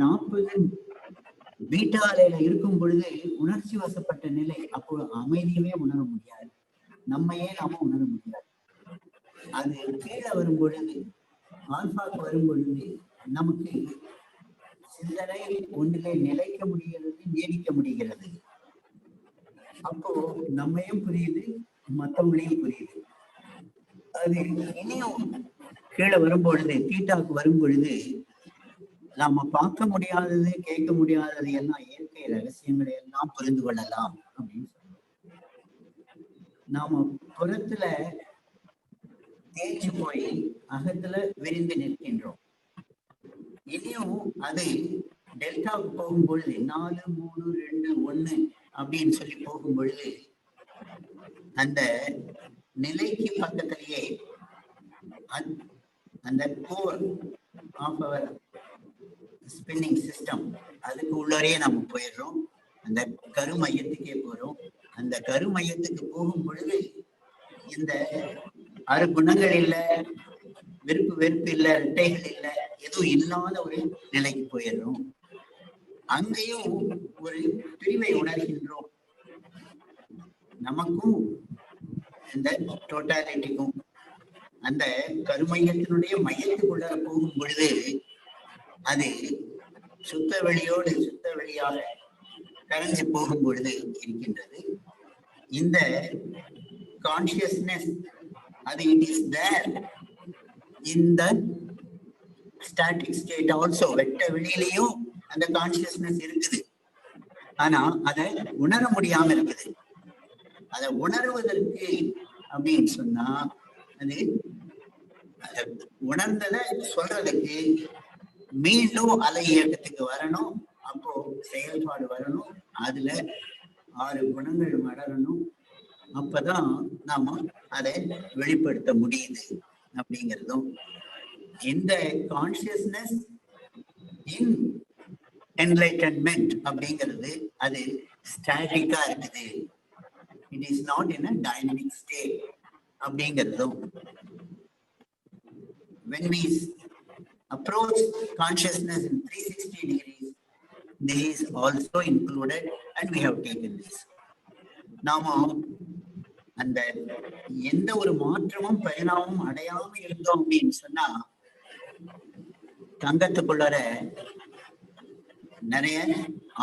40 பீட்டா அலையில இருக்கும் பொழுது உணர்ச்சி வசப்பட்ட நிலை, அப்போ அமைதியவே உணர முடியாது, நம்மையே நாம உணர முடியாது. அது கீழே வரும் பொழுது, ஆல்பாக்கு வரும் பொழுது நமக்கு சிந்தனை ஒன்றிலே நிலைக்க முடிகிறது, நீடிக்க முடிகிறது. அப்போ நம்மையும் புரியுது, மற்றவங்களையும் புரியுது. அது இனியும் கீழே வரும் பொழுது, தீட்டாக்கு வரும் பொழுது நாம பார்க்க முடியாதது, கேட்க முடியாதது எல்லாம், இயற்கை ரகசியங்களை எல்லாம் புரிந்து கொள்ளலாம் அப்படின்னு சொல்றோம். நாம புறத்துல தேய்ச்சி போய் அகத்துல விரிந்து நிற்கின்றோம். இனியும் அது டெல்டாவுக்கு போகும் பொழுது 4, 3, 2, 1 அப்படின்னு சொல்லி போகும் பொழுது அந்த நிலைக்கு பக்கத்திலேயே அந்த core of our spinning system, அதுக்கு உள்ளரையே நம்ம போயிடுறோம். அந்த கருமையத்துக்கே போறோம். அந்த கருமையத்துக்கு போகும் பொழுது இந்த 6 குணங்கள் இல்ல, வெறுப்பு இல்ல, இரட்டைகள் இல்ல, எதுவும் இல்லாத ஒரு நிலைக்கு போயிடுறோம். அங்கேயும் ஒரு பிரிவை உணர்கின்றோம். நமக்கும் இந்த டோட்டாலிட்டிக்கும் அந்த கருமையத்தினுடைய மையத்துக்குள்ள போகும் பொழுது அது சுத்த வெளியாக கரைஞ்சு போகும் பொழுது இருக்கின்றது. இந்த கான்சியஸ்னஸ் அது it is there in the static state also. வெட்ட வெளியிலையும் அந்த கான்சியஸ்னஸ் இருக்குது, ஆனா அதை உணர முடியாம இருக்குது. அதை உணர்வதற்கு அப்படின்னு சொன்னா, அது உணர்ந்ததை சொல்றதுக்கு மீண்டும் அலை இயக்கத்துக்கு வரணும். அப்போ செயல்பாடு வரணும், அதுல 6 குணங்கள் மலரணும். அப்பதான் நாம அதை வெளிப்படுத்த முடியுது அப்படிங்கிறதும். இந்த கான்சியஸ்னஸ் இன் என்லைட்டன்மெண்ட் அப்படிங்கிறது அது ஸ்டாட்டிக்கா இருக்குது. It is not in a dynamic state அப்படிங்கிறதும். When we approach consciousness in 360 degrees, this is also included and we have taken this. நாம அந்த எந்த ஒரு மாற்றமும் பரிணாமமும் அடையாம இருந்தோம் அப்படின்னு சொன்னா, தங்கத்துக்குள்ளார நிறைய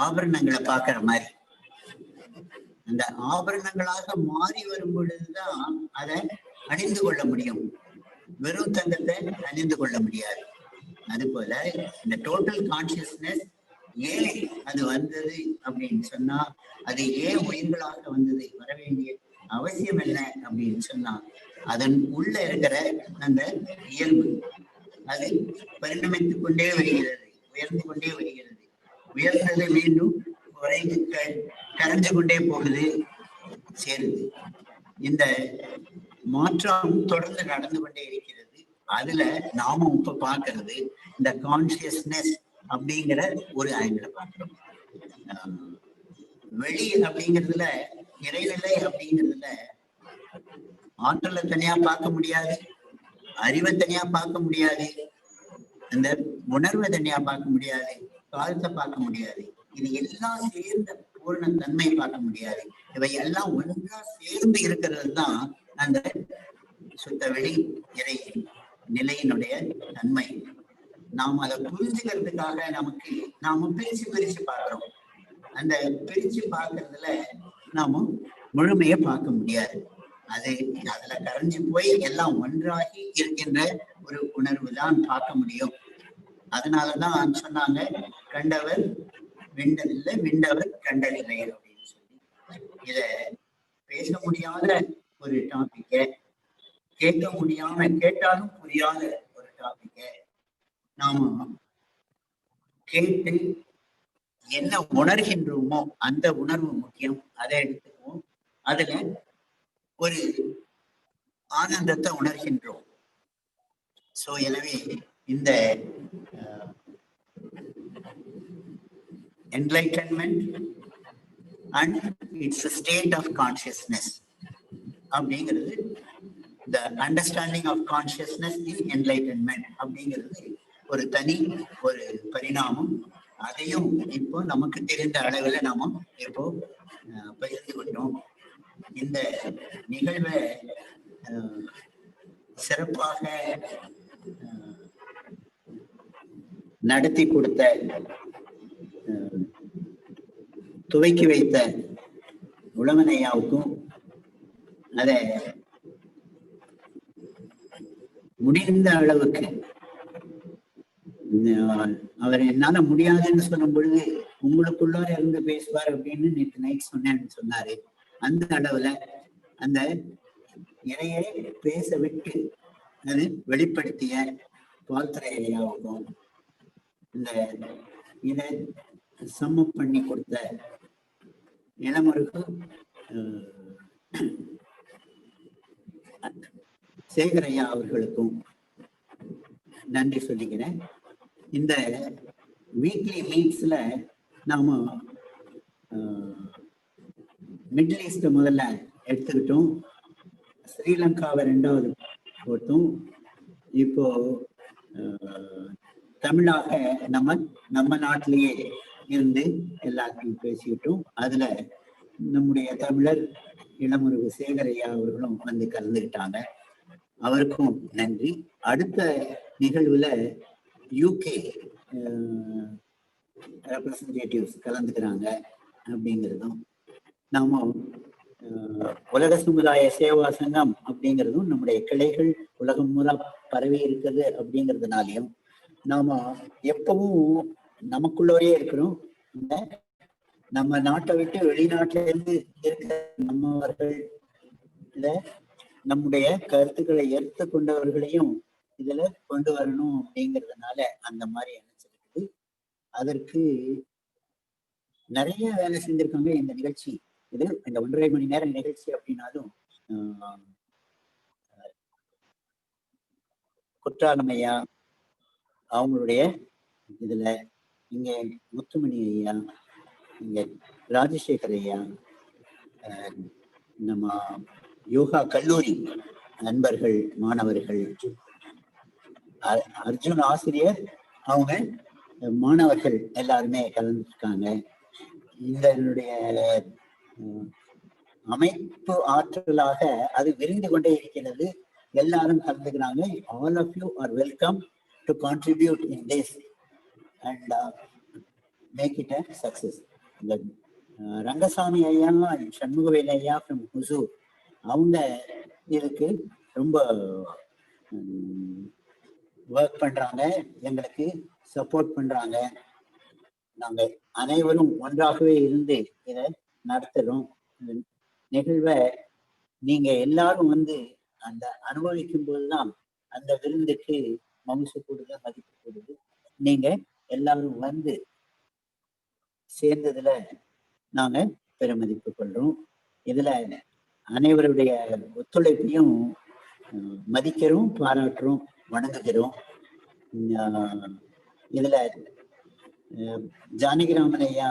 ஆபரணங்களை பார்க்கிற மாதிரி, அந்த ஆபரணங்களாக மாறி வரும் பொழுதுதான் அதை அணிந்து கொள்ள முடியும். வெறும் தங்கத்தை அணிந்து கொள்ள முடியாது. அது போல இந்த டோட்டல் கான்சியஸ்னஸ் ஏன் அது வந்தது அப்படின்னு சொன்னா, அது ஏன் உயிர்களாக வந்தது, வர வேண்டிய அவசியம் என்ன அப்படின்னு சொன்னா, அதன் உள்ள இருக்கிற அந்த இயல்பு அது பரிணமித்துக் கொண்டே வருகிறது, உயர்ந்து கொண்டே வருகிறது. உயர்ந்தது மீண்டும் குறைந்து கரைஞ்சு கொண்டே போகுது, சேருது. இந்த மாற்றம் தொடர்ந்து நடந்து கொண்டே இருக்கிறது. அதுல நாம இப்ப பாக்குறது இந்த கான்சியஸ்னஸ் அப்படிங்கிற ஒரு ஆங்கிள் பார்க்கிறோம். வெளி அப்படிங்கிறதுல, இறைநிலை அப்படிங்கிறதுல ஆற்றலை தனியா பார்க்க முடியாது, அறிவை தனியா பார்க்க முடியாது, அந்த உணர்வை தனியா பார்க்க முடியாது, காலத்தை பார்க்க முடியாது. இது எல்லாம் சேர்ந்த பூரண தன்மை பார்க்க முடியாது. இவை எல்லாம் ஒன்றா சேர்ந்து இருக்கிறது தான் அந்த சுத்த வெளி இறை நிலையினுடைய தன்மை. நாம் அதை புரிஞ்சுக்கிறதுக்காக நாம பிரிச்சு பார்க்கிறோம். அந்த பிரிச்சு பார்க்கறதுல நாம முழுமையை பார்க்க முடியாது. அதுல கரைஞ்சு போய் எல்லாம் ஒன்றாகி இருக்கின்ற ஒரு உணர்வு தான் பார்க்க முடியும். அதனாலதான் சொன்னாங்க, கண்டவர் விண்டதில்லை, விண்டவர் கண்டதில்லை அப்படின்னு சொல்லி. இத பேச முடியாத ஒரு டாபிக்க, கேட்க முடியாம, கேட்டாலும் புரியாத ஒரு டாபிக்க நாம கேட்டு என்ன உணர்கின்றோமோ அந்த உணர்வு முக்கியம். அதை எடுத்துக்குவோம். அதுல ஒரு ஆனந்தத்தை உணர்கின்றோம். சோ எனவே இந்த enlightenment and it's a state of consciousness அப்படிங்கிறது, the understanding of consciousness in enlightenment அப்படிங்கிறது ஒரு தனி ஒரு பரிணாமம். அதையும் இப்போ நமக்கு தெரிந்த அளவில் நாம இப்போ பகிர்ந்து கொண்டோம். இந்த நிகழ்வை சிறப்பாக நடத்தி கொடுத்த, துவக்கி வைத்த உளவனையாவுக்கும், அதை முடிந்த அளவுக்கு அவர் என்னால முடியாதுன்னு சொல்லும் பொழுது உங்களுக்குள்ளார இருந்து பேசுவார் அப்படின்னு நேற்று நைட் சொன்னேன்னு சொன்னாரு. அந்த அளவுல அந்த இறையை பேச விட்டு அது வெளிப்படுத்திய பால்துறை ஐயாவுக்கும், இந்த இதை சம்மப் பண்ணி கொடுத்த இளமுருகு சேகரையா அவர்களுக்கும் நன்றி சொல்லிக்கிறேன். இந்த வீக்லி மீட்ஸ்ல நாம மிடில் ஈஸ்ட் முதல்ல எடுத்துக்கிட்டோம், ஸ்ரீலங்காவை 2வது போட்டோம். இப்போ தமிழாக நம்ம நாட்டிலேயே இருந்து எல்லாத்தையும் பேசிக்கிட்டோம். அதுல நம்முடைய தமிழர் இளமுருகு சேகரையா அவர்களும் வந்து கலந்துக்கிட்டாங்க. அவருக்கும் நன்றி. அடுத்த நிகழ்வுல யூகே ரெப்ரசன்டேட்டிவ்ஸ் கலந்துக்கிறாங்க அப்படிங்கிறதும், நாம உலக சமுதாய சேவா சங்கம் அப்படிங்கிறதும் நம்முடைய கிளைகள் உலகம் முறை பரவி இருக்குது அப்படிங்கிறதுனாலையும் நாம எப்பவும் நமக்குள்ளோரே இருக்கிறோம். இந்த நம்ம நாட்டை விட்டு வெளிநாட்டில இருந்து இருக்கிற நம்மவர்கள் இத நம்முடைய கருத்துக்களை எடுத்து கொண்டவர்களையும் இதுல கொண்டு வரணும் அப்படிங்கிறதுனால அந்த மாதிரி நினைச்சிருக்குது. அதற்கு நிறைய வேலை செஞ்சிருக்காங்க. இந்த நிகழ்ச்சி இது இந்த 1.5 மணி நேர நிகழ்ச்சி அப்படின்னாலும் குற்றாலம் ஐயா அவங்களுடைய இதுல, இங்க முத்துமணி ஐயா, இங்க ராஜசேகர் ஐயா, நம்ம யோகா கல்லூரி நண்பர்கள், மாணவர்கள், அர்ஜுன் ஆசிரியர், அவங்க மாணவர்கள் எல்லாருமே கலந்துருக்காங்க. இதனுடைய அமைப்பு ஆற்றலாக அது விரிந்து கொண்டே இருக்கிறது. எல்லாரும் கலந்துக்கிறாங்க. All of you are welcome to contribute in this and make it a success. Rangasamy ஐயா, சண்முகவேல் ஐயா from ஹுசூர், அவங்க இதுக்கு ரொம்ப ஒர்க் பண்றாங்க, எங்களுக்கு சப்போர்ட் பண்றாங்க. நாங்க அனைவரும் ஒன்றாகவே இருந்து இதை நடத்துறோம். இந்த நிகழ்வை நீங்க எல்லாரும் வந்து அந்த அனுபவிக்கும் போதுதான் அந்த விருந்துக்கு மவுசு கூடுது, மதிப்பு கூடுது. நீங்க எல்லாரும் வந்து சேர்ந்ததுல நாங்க பெருமதிப்பு கொள்றோம். இதுல அனைவருடைய ஒத்துழைப்பையும் மதிக்கிறோம், பாராட்டுறோம், வணங்குகிறோம். இதுல ஜானகிராமன் ஐயா,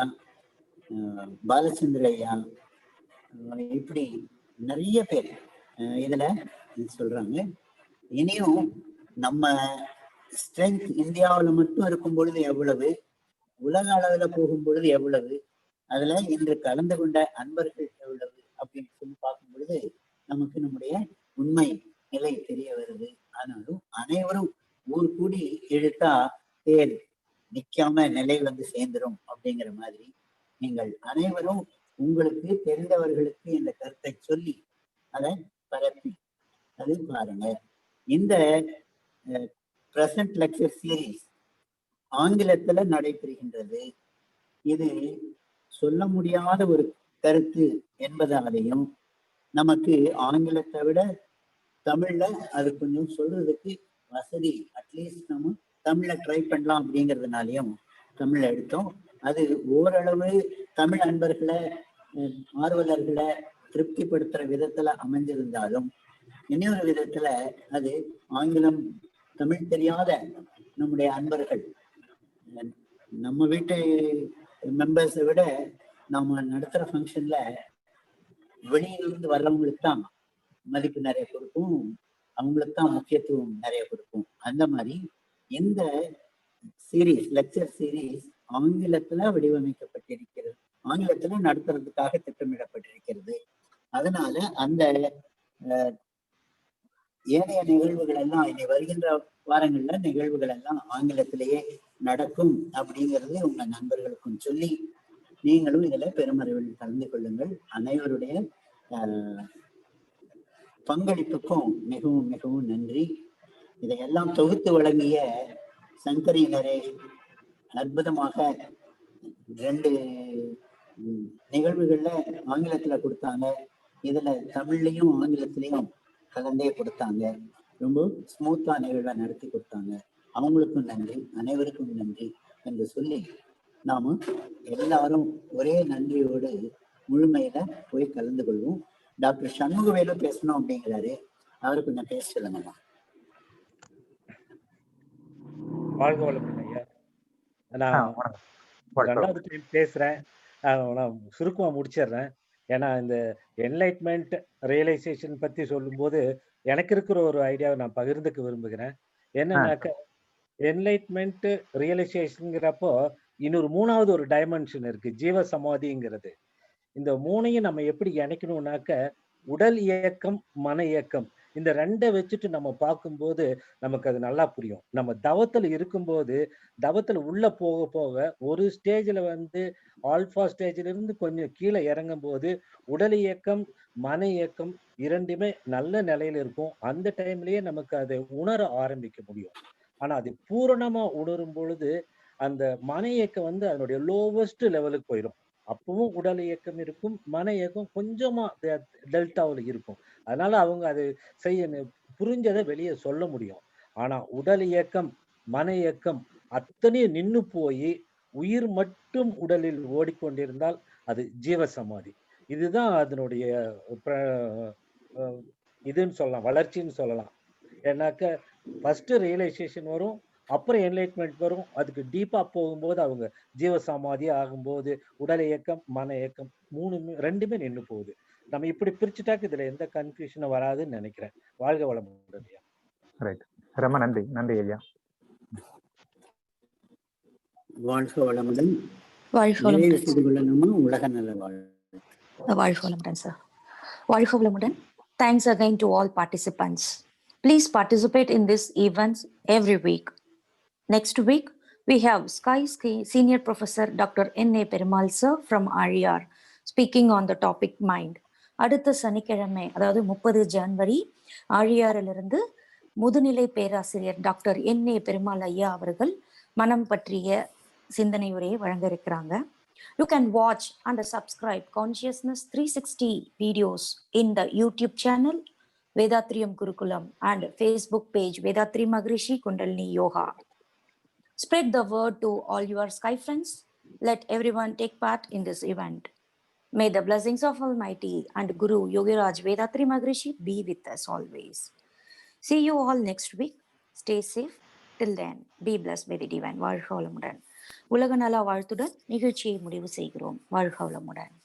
பாலச்சந்திர ஐயா, இப்படி நிறைய பேர் இதுல சொல்றாங்க. இனியும் நம்ம ஸ்ட்ரென்த் இந்தியாவில் மட்டும் இருக்கும் பொழுது எவ்வளவு, உலக அளவுல போகும் பொழுது எவ்வளவு, அதுல இன்று கலந்து கொண்ட அன்பர்கள் எவ்வளவு அப்படின்னு சொல்லி பார்க்கும் பொழுது நமக்கு நம்முடைய உண்மை நிலை தெரிய வருது. ஆனாலும் அனைவரும் ஊர் கூடி இழுத்தா தேர் நிக்காம நிலை வந்து சேர்ந்துரும் அப்படிங்கிற மாதிரி நீங்கள் அனைவரும் உங்களுக்கு தெரிந்தவர்களுக்கு இந்த கருத்தை சொல்லி அதை பரப்பி அது பாருங்க. இந்த பிரசன்ட் லெக்சர் சீரீஸ் ஆங்கிலத்துல நடைபெறுகின்றது. இது சொல்ல முடியாத ஒரு கருத்து என்பதாலேயும் நமக்கு ஆங்கிலத்தை விட தமிழ்ல அது கொஞ்சம் சொல்றதுக்கு வசதி, அட்லீஸ்ட் நம்ம தமிழ்ல ட்ரை பண்ணலாம் அப்படிங்கிறதுனாலையும் தமிழ்ல எடுத்தோம். அது ஓரளவு தமிழ் அன்பர்களை, ஆர்வலர்களை திருப்திப்படுத்துற விதத்துல அமைஞ்சிருந்தாலும் இன்னொரு விதத்துல அது ஆங்கிலம் தமிழ் தெரியாத நம்முடைய அன்பர்கள், நம்ம வீட்டு மெம்பர்ஸை விட நாம நடத்துற ஃபங்க்ஷன்ல வெளியிலிருந்து வர்றவங்களுக்கு தான் மதிப்பு நிறைய கொடுக்கும், அவங்களுக்கு தான் முக்கியத்துவம் நிறைய கொடுக்கும். அந்த மாதிரி இந்த சீரீஸ், லெக்சர் சீரீஸ் ஆங்கிலத்துல வடிவமைக்கப்பட்டிருக்கிறது, ஆங்கிலத்துல நடத்துறதுக்காக திட்டமிடப்பட்டிருக்கிறது. அதனால அந்த ஏனைய நிகழ்வுகள் எல்லாம் இனி வருகின்ற வாரங்கள்ல நிகழ்வுகள் எல்லாம் ஆங்கிலத்திலேயே நடக்கும் அப்படிங்கிறது உங்க நண்பர்களுக்கும் சொல்லி நீங்களும் இதுல பெருமளவில் கலந்து கொள்ளுங்கள். அனைவருடைய பங்களிப்புக்கும் மிகவும் மிகவும் நன்றி. இதையெல்லாம் தொகுத்து வழங்கிய சங்கரி நரேஷ் அற்புதமாக 2 நிகழ்வுகள்ல ஆங்கிலத்துல கொடுத்தாங்க. இதுல தமிழ்லையும் ஆங்கிலத்திலையும் கலந்தே கொடுத்தாங்க. ரொம்ப ஸ்மூத்தா நிகழ்வை நடத்தி கொடுத்தாங்க. அவங்களுக்கும் நன்றி, அனைவருக்கும் நன்றி என்று சொல்லி நாம எல்லாரும் ஒரே நன்றியோடு முழுமையில போய் கலந்து கொள்வோம். டாக்டர் சண்முகவேலு பேசணும் அப்படிங்கிறாரு, அவரு கொஞ்சம் பேச சொல்லுங்க. வாழ்க வளமுடன் ஐயா. நான் 2வது டைம் பேசுறேன். நான் சுருக்கமா முடிச்சிடுறேன். ஏன்னா இந்த என்லைட்மெண்ட் ரியலைசேஷன் பத்தி சொல்லும்போது எனக்கு இருக்கிற ஒரு ஐடியாவை நான் பகிர்ந்துக்க விரும்புகிறேன். என்னன்னாக்க என்லைட்மெண்ட் ரியலைசேஷன்ங்கிறப்போ இன்னொரு 3வது ஒரு டைமென்ஷன் இருக்கு, ஜீவ சமாதிங்கிறது. இந்த 3ஐயும் நம்ம எப்படி இணைக்கணும்னாக்க உடல் இயக்கம், மன இயக்கம், இந்த 2 வச்சுட்டு நம்ம பார்க்கும்போது நமக்கு அது நல்லா புரியும். நம்ம தவத்துல இருக்கும்போது தவத்துல உள்ள போக போக ஒரு ஸ்டேஜ்ல வந்து ஆல்பா ஸ்டேஜ்ல இருந்து கொஞ்சம் கீழே இறங்கும் போது உடல் இயக்கம், மன இயக்கம் 2மே நல்ல நிலையில இருக்கும். அந்த டைம்லயே நமக்கு அதை உணர ஆரம்பிக்க முடியும். ஆனா அது பூரணமா உணரும் பொழுது அந்த மன இயக்கம் வந்து அதனுடைய லோவஸ்ட் லெவலுக்கு போயிடும். அப்பவும் உடல் இயக்கம் இருக்கும், மன இயக்கம் கொஞ்சமா டெல்டாவில் இருக்கும். அதனால அவங்க அது புரிஞ்சதை வெளியே சொல்ல முடியும். ஆனா உடல் இயக்கம், மன இயக்கம் அத்தனையும் நின்னு போய் உயிர் மட்டும் உடலில் ஓடிக்கொண்டிருந்தால் அது ஜீவசமாதி. இதுதான் அதனுடைய இதுன்னு சொல்லலாம், வளர்ச்சின்னு சொல்லலாம். ஏன்னாக்க ஃபர்ஸ்ட் ரியலைசேஷன் வரும், அப்புறம் என்லைட்மெண்ட் வரும். அதுக்கு டீப்பா போகும்போது அவங்க ஜீவசமாதி ஆகும்போது உடல் இயக்கம், மன இயக்கம் 2மே நின்று போகுது. நம்ம இப்படி பிரிச்சுட்டாக்க இதுல எந்த கன்ஃபியூஷனும் வராதுன்னு நினைக்கிறேன். வாழ்க வளமுடன் ஐயா. ரைட், ரொம்ப நன்றி. நன்றி ஐயா. வாழ்க வளமுடன். வாழ்க வளமுடன். உலக நல வாழ்க வளமுடன் சார். வாழ்க வளமுடன். Thanks again to all participants. Please participate in these events every week. Next week, we have Sky Senior Professor Dr. N.A. Perumal sir from RER speaking on the topic mind. அடுத்த சனிக்கிழமை, அதாவது 30 ஜனவரி RER-லிருந்து முதுநிலை பேராசிரியர் டாக்டர் N.A. பெருமாள் ஐயா அவர்கள் மனம் பற்றிய சிந்தனை உரையை வழங்க இருக்கிறாங்க. You can watch and subscribe Consciousness 360 videos in the YouTube channel Vedatriyam Gurukulam and Facebook page Vedatri Maharishi Kundalini Yoga. Spread the word to all your sky friends. Let everyone take part in this event. May the blessings of Almighty and Guru Yogiraj Vedatri Maharishi be with us always. See you all next week. Stay safe. Till then, be blessed by the divine. வாழ்க வளமுடன். உலக நல வாழ்த்துடன் நிகழ்ச்சியை முடிவு செய்கிறோம். வாழ்க வளமுடன்.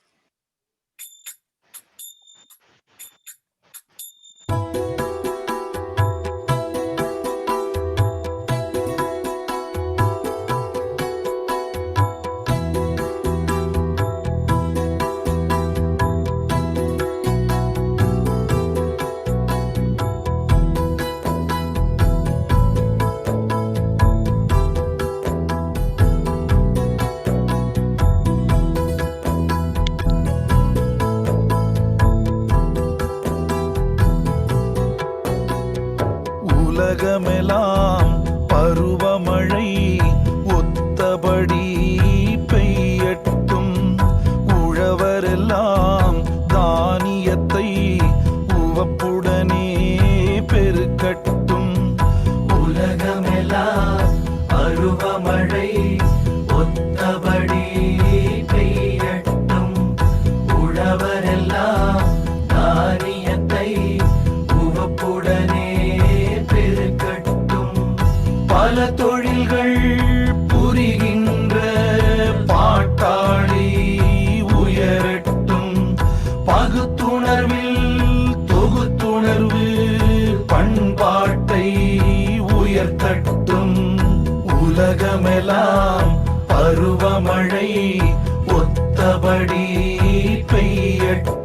உலகமெல்லாம் பருவமழை ஒத்தபடி பெய்யட்டும். உழவரெல்லாம் தானியத்தை உவப்புடனே பெருக்கட்டும். உலகமெல்லாம் பருவமழை ஒத்தபடி பெய்யட்டும். உழவரெல்லாம் தானியத்தை உவப்புடனே பல தொழில்கள் புரிகின்ற பாட்டாளி உயரட்டும். பகுத்துணர்வில் தொகுத்துணர்வு பண்பாட்டை உயர்த்தட்டும். உலகமெல்லாம் பருவமழை ஒத்தபடி பெய்யட்டும்.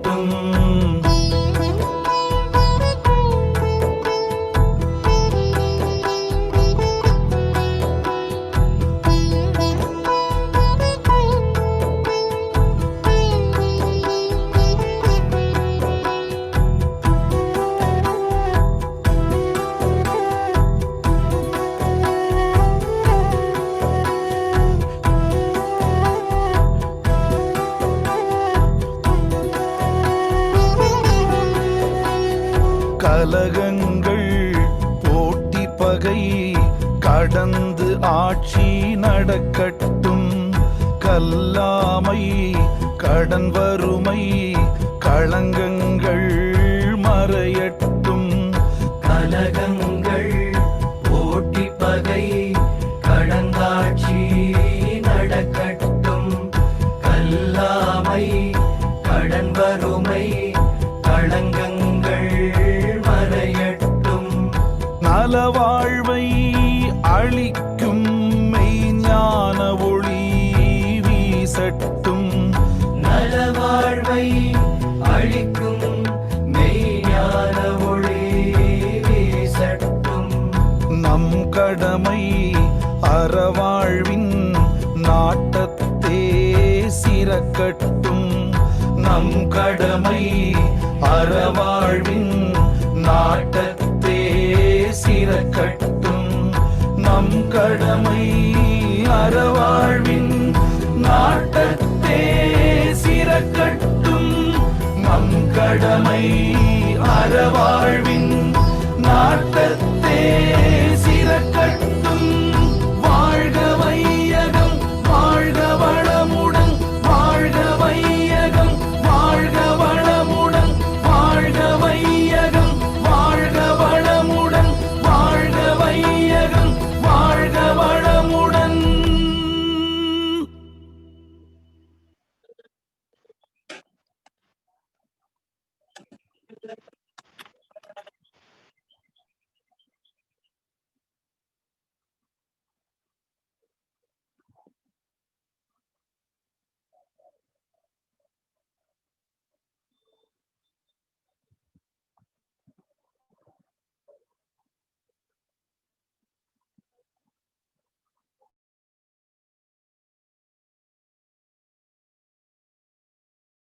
கலகங்கள் போட்டி பகை கடந்து ஆட்சி நடக்கட்டும். கல்லாமை கடன் வறுமை களங்கங்கள் மறையட்டும். கலகங்கள் போட்டி பகை கடந்தாட்சி நடக்கட்டும். கல்லாமை கடன் வறுமை களங்கங்கள் மறையட்டும். நலவாழ்வை அளிக்கும் மெய்ஞான ஒளி வீசட்டும். நலவாழ்வை அளிக்கும் மெய்ஞான ஒளி வீசட்டும். நம் கடமை அறவாழ்வின் நாட்டத்தே சிறக்கட்டும். நம் கடமை அறவாழ்வின் நாட்டத்தே சிறக்கட்டும். நம் கடமை அறவாழ்வின்